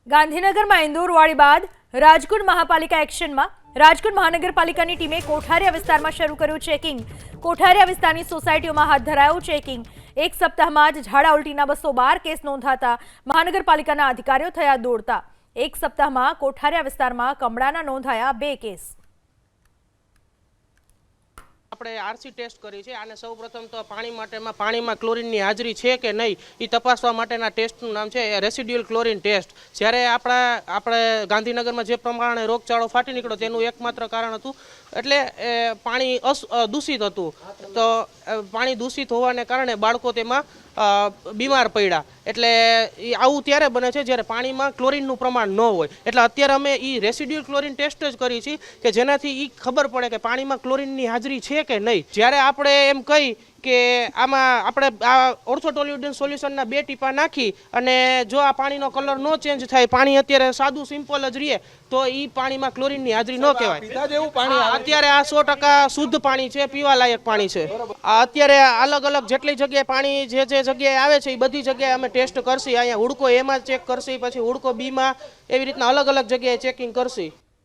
ગાંધીનગરમાં ઇન્દોરવાળી બાદ રાજકોટ મહાપાલિકા એક્શનમાં। રાજકોટ મહાનગરપાલિકાની ટીમે કોઠારિયા વિસ્તારમાં શરૂ કર્યું ચેકિંગ। કોઠારિયા વિસ્તારની સોસાયટીઓમાં હાથ ધરાયું ચેકિંગ। એક સપ્તાહમાં જ ઝાડા ઉલટીના 212 કેસ નોંધાતા મહાનગરપાલિકાના અધિકારીઓ થયા દોડતા। એક સપ્તાહમાં કોઠારિયા વિસ્તારમાં કમળાના નોંધાયા 2 કેસ। આપણે આરસી ટેસ્ટ કરી છે અને સૌપ્રથમ તો પાણીમાં ક્લોરીનની હાજરી છે કે નહીં એ તપાસવા માટેના ટેસ્ટનું નામ છે રેસિડ્યુઅલ ક્લોરીન ટેસ્ટ। જ્યારે આપણે ગાંધીનગરમાં જે પ્રમાણે રોગચાળો ફાટી નીકળ્યો તેનું એકમાત્ર કારણ હતું એટલે પાણી દૂષિત હતું। તો પાણી દૂષિત હોવાને કારણે બાળકો તેમાં બીમાર પડ્યા। એટલે આવું ત્યારે બને છે જ્યારે પાણીમાં ક્લોરીનનું પ્રમાણ ન હોય। એટલે અત્યારે અમે એ રેસિડ્યુઅલ ક્લોરીન ટેસ્ટ જ કરી છે કે જેનાથી એ ખબર પડે કે પાણીમાં ક્લોરીનની હાજરી છે કે નહીં। જ્યારે આપણે એમ કહી કે આમાં આપણે આ ઓર્થોટોલ્યુડન સોલ્યુશનના 2 ટીપા નાખી અને જો આ પાણીનો કલર ન ચેન્જ થાય, પાણી અત્યારે સાદું સિમ્પલ જ રહે, તો એ પાણીમાં ક્લોરીનની હાજરી ન કહેવાય। અત્યારે આ 100% શુદ્ધ પાણી છે, પીવાલાયક પાણી છે। અત્યારે અલગ અલગ જેટલી જગ્યાએ પાણી જે જગ્યાએ આવે છે એ બધી જગ્યાએ અમે ટેસ્ટ કરશી। અહીંયા હુડકો એમાં ચેક કરશી, પછી હુડકો બીમાં, એવી રીતના અલગ અલગ જગ્યાએ ચેકિંગ કરશી।